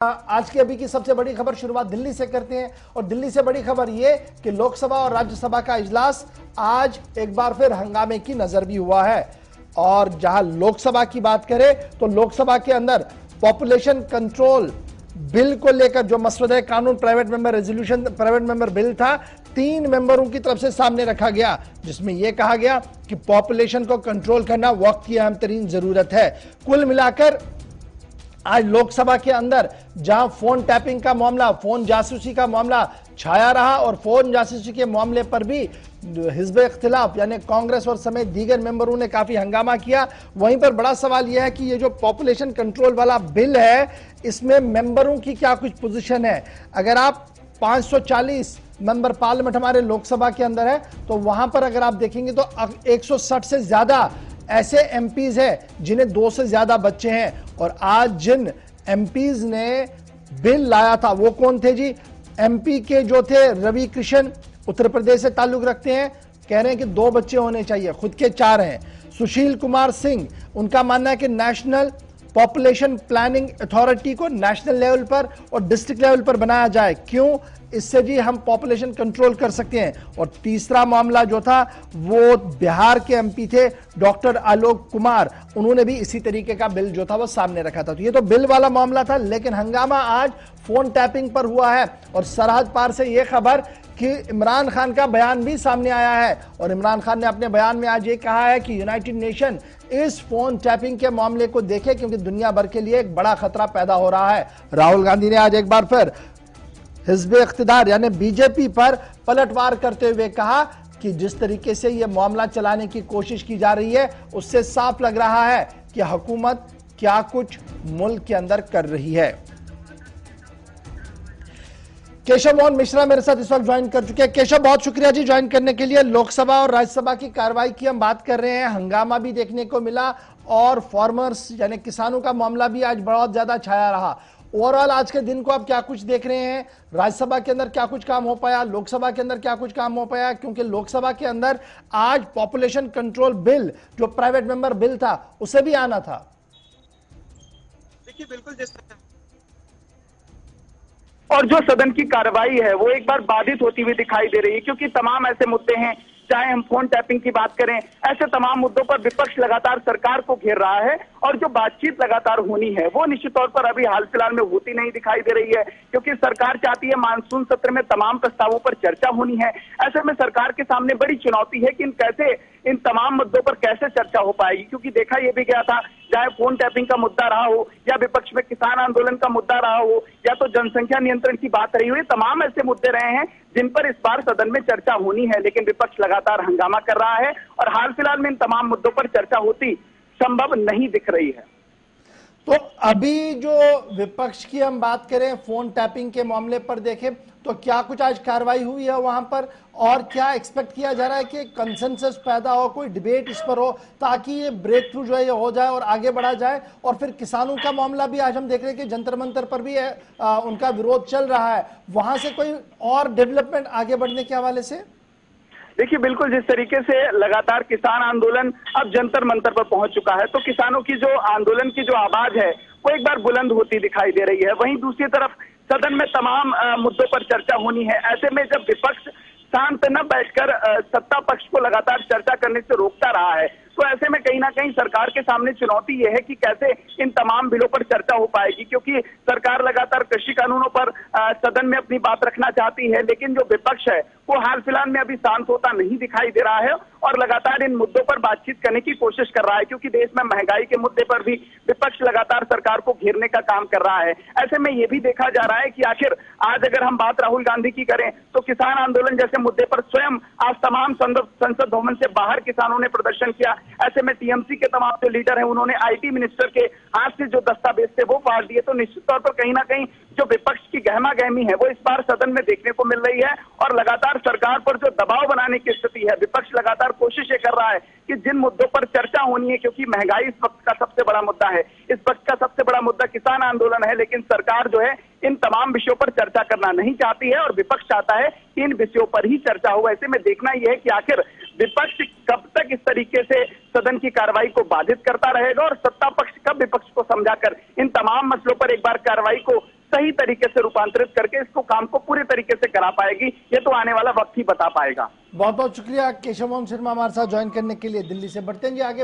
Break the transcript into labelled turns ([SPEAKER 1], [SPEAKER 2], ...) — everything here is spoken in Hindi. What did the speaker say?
[SPEAKER 1] आज की अभी की सबसे बड़ी खबर शुरुआत दिल्ली से करते हैं और दिल्ली से बड़ी खबर यह कि लोकसभा और राज्यसभा का इजलास आज एक बार फिर हंगामे की नजर भी हुआ है। और जहां लोकसभा की बात करें तो लोकसभा के अंदर पॉपुलेशन कंट्रोल बिल को लेकर जो मसौदा कानून प्राइवेट मेंबर बिल था, 3 मेंबरों की तरफ से सामने रखा गया, जिसमें यह कहा गया कि पॉपुलेशन को कंट्रोल करना वक्त की अहम तरीन जरूरत है। कुल मिलाकर आज लोकसभा के अंदर जहां फोन टैपिंग का मामला, फोन जासूसी का मामला छाया रहा और फोन जासूसी के मामले पर भी हिज़्ब इख्तिलाफ यानी कांग्रेस और समेत दीगर मेंबरों ने काफी हंगामा किया। वहीं पर बड़ा सवाल यह है कि ये जो पॉपुलेशन कंट्रोल वाला बिल है, इसमें मेंबरों की क्या कुछ पोजीशन है। अगर आप 540 मेंबर पार्लियामेंट हमारे लोकसभा के अंदर है, तो वहां पर अगर आप देखेंगे तो 160 से ज्यादा ऐसे एमपीज हैं जिन्हें 2 से ज्यादा बच्चे हैं। और आज जिन एमपीज ने बिल लाया था वो कौन थे जी? एमपी के जो थे रवि किशन, उत्तर प्रदेश से ताल्लुक रखते हैं, कह रहे हैं कि 2 बच्चे होने चाहिए, खुद के 4 हैं। सुशील कुमार सिंह, उनका मानना है कि नेशनल पॉपुलेशन प्लानिंग अथॉरिटी को नेशनल लेवल पर और डिस्ट्रिक्ट लेवल पर बनाया जाए। क्यों? इससे जी हम पॉपुलेशन कंट्रोल कर सकते हैं। और तीसरा मामला जो था वो बिहार के एमपी थे डॉक्टर आलोक कुमार, उन्होंने भी इसी तरीके का बिल जो था वो सामने रखा था। तो ये तो बिल वाला मामला था, लेकिन हंगामा आज फोन टैपिंग पर हुआ है। और सरहद पार से यह खबर कि इमरान खान का बयान भी सामने आया है और इमरान खान ने अपने बयान में आज ये कहा है कि यूनाइटेड नेशन इस फोन टैपिंग के मामले को देखे, क्योंकि दुनिया भर के लिए एक बड़ा खतरा पैदा हो रहा है। राहुल गांधी ने आज एक बार फिर हिज़्ब इख्तिदार यानी बीजेपी पर पलटवार करते हुए कहा कि जिस तरीके से यह मामला चलाने की कोशिश की जा रही है, उससे साफ लग रहा है कि हुकूमत क्या कुछ मुल्क के अंदर कर रही है। केशव मोहन मिश्रा मेरे साथ इस वक्त ज्वाइन कर चुके हैं। केशव, बहुत शुक्रिया जी ज्वाइन करने के लिए। लोकसभा और राज्यसभा की कार्रवाई की हम बात कर रहे हैं, हंगामा भी देखने को मिला और फार्मर्स यानी किसानों का मामला भी आज बहुत ज्यादा छाया रहा। ओवरऑल आज के दिन को आप क्या कुछ देख रहे हैं? राज्यसभा के अंदर क्या कुछ काम हो पाया, लोकसभा के अंदर क्या कुछ काम हो पाया? क्योंकि लोकसभा के अंदर आज पॉपुलेशन कंट्रोल बिल जो प्राइवेट मेंबर बिल था उसे भी आना था।
[SPEAKER 2] देखिए, बिल्कुल जिस और जो सदन की कार्रवाई है वो एक बार बाधित होती हुई दिखाई दे रही है, क्योंकि तमाम ऐसे मुद्दे हैं, चाहे हम फोन टैपिंग की बात करें, ऐसे तमाम मुद्दों पर विपक्ष लगातार सरकार को घेर रहा है। और जो बातचीत लगातार होनी है वो निश्चित तौर पर अभी हाल फिलहाल में होती नहीं दिखाई दे रही है, क्योंकि सरकार चाहती है मानसून सत्र में तमाम प्रस्तावों पर चर्चा होनी है। ऐसे में सरकार के सामने बड़ी चुनौती है कि इन तमाम मुद्दों पर कैसे चर्चा हो पाएगी, क्योंकि देखा यह भी गया था, चाहे फोन टैपिंग का मुद्दा रहा हो या विपक्ष में किसान आंदोलन का मुद्दा रहा हो या तो जनसंख्या नियंत्रण की बात रही हो, ये तमाम ऐसे मुद्दे रहे हैं जिन पर इस बार सदन में चर्चा होनी है। लेकिन विपक्ष लगातार हंगामा कर रहा है और हाल फिलहाल में इन तमाम मुद्दों पर चर्चा होती संभव नहीं दिख रही है।
[SPEAKER 1] तो अभी जो विपक्ष की हम बात करें, फोन टैपिंग के मामले पर देखें तो क्या कुछ आज कार्रवाई हुई है वहां पर, और क्या एक्सपेक्ट किया जा रहा है कि कंसेंसस पैदा हो, कोई डिबेट इस पर हो, ताकि ये ब्रेक थ्रू जो है ये हो जाए और आगे बढ़ा जाए? और फिर किसानों का मामला भी आज हम देख रहे हैं कि जंतर मंतर पर भी उनका विरोध चल रहा है, वहां से कोई और डेवलपमेंट आगे बढ़ने के हवाले से?
[SPEAKER 2] देखिए, बिल्कुल जिस तरीके से लगातार किसान आंदोलन अब जंतर मंतर पर पहुंच चुका है, तो किसानों की जो आंदोलन की जो आवाज है वो एक बार बुलंद होती दिखाई दे रही है। वहीं दूसरी तरफ सदन में तमाम मुद्दों पर चर्चा होनी है। ऐसे में जब विपक्ष शांत न बैठकर सत्ता पक्ष को लगातार चर्चा करने से रोकता रहा है, तो ऐसे में कहीं ना कहीं सरकार के सामने चुनौती यह है कि कैसे इन तमाम बिलों पर चर्चा हो पाएगी, क्योंकि सरकार लगातार कृषि कानूनों पर सदन में अपनी बात रखना चाहती है, लेकिन जो विपक्ष है वो हाल फिलहाल में अभी शांत होता नहीं दिखाई दे रहा है और लगातार इन मुद्दों पर बातचीत करने की कोशिश कर रहा है, क्योंकि देश में महंगाई के मुद्दे पर भी विपक्ष लगातार सरकार को घेरने का काम कर रहा है। ऐसे में यह भी देखा जा रहा है कि आखिर आज अगर हम बात राहुल गांधी की करें तो किसान आंदोलन जैसे मुद्दे पर स्वयं आज तमाम संसद भवन से बाहर किसानों ने प्रदर्शन किया। ऐसे में टीएमसी के तमाम जो लीडर हैं उन्होंने आईटी मिनिस्टर के हाथ से जो दस्तावेज थे वो फाड़ दिए। तो निश्चित तौर पर कहीं ना कहीं जो विपक्ष की गहमा गहमी है वो इस बार सदन में देखने को मिल रही है और लगातार सरकार पर जो दबाव बनाने की स्थिति है, विपक्ष लगातार कोशिश ये कर रहा है कि जिन मुद्दों पर चर्चा होनी है, क्योंकि महंगाई इस वक्त का सबसे बड़ा मुद्दा है, इस वक्त का सबसे बड़ा मुद्दा किसान आंदोलन है, लेकिन सरकार जो है इन तमाम विषयों पर चर्चा करना नहीं चाहती है और विपक्ष चाहता है कि इन विषयों पर ही चर्चा हो। ऐसे में देखना यह है कि आखिर विपक्ष कब तक इस तरीके से सदन की कार्रवाई को बाधित करता रहेगा और सत्ता पक्ष कब विपक्ष को समझाकर इन तमाम मसलों पर एक बार कार्रवाई को सही तरीके से रूपांतरित करके इसको काम को पूरे तरीके से करा पाएगी, ये तो आने वाला वक्त ही बता पाएगा।
[SPEAKER 1] बहुत बहुत शुक्रिया केशव मोहन शर्मा हमारे साथ ज्वाइन करने के लिए। दिल्ली से बढ़ते हैं जी आगे।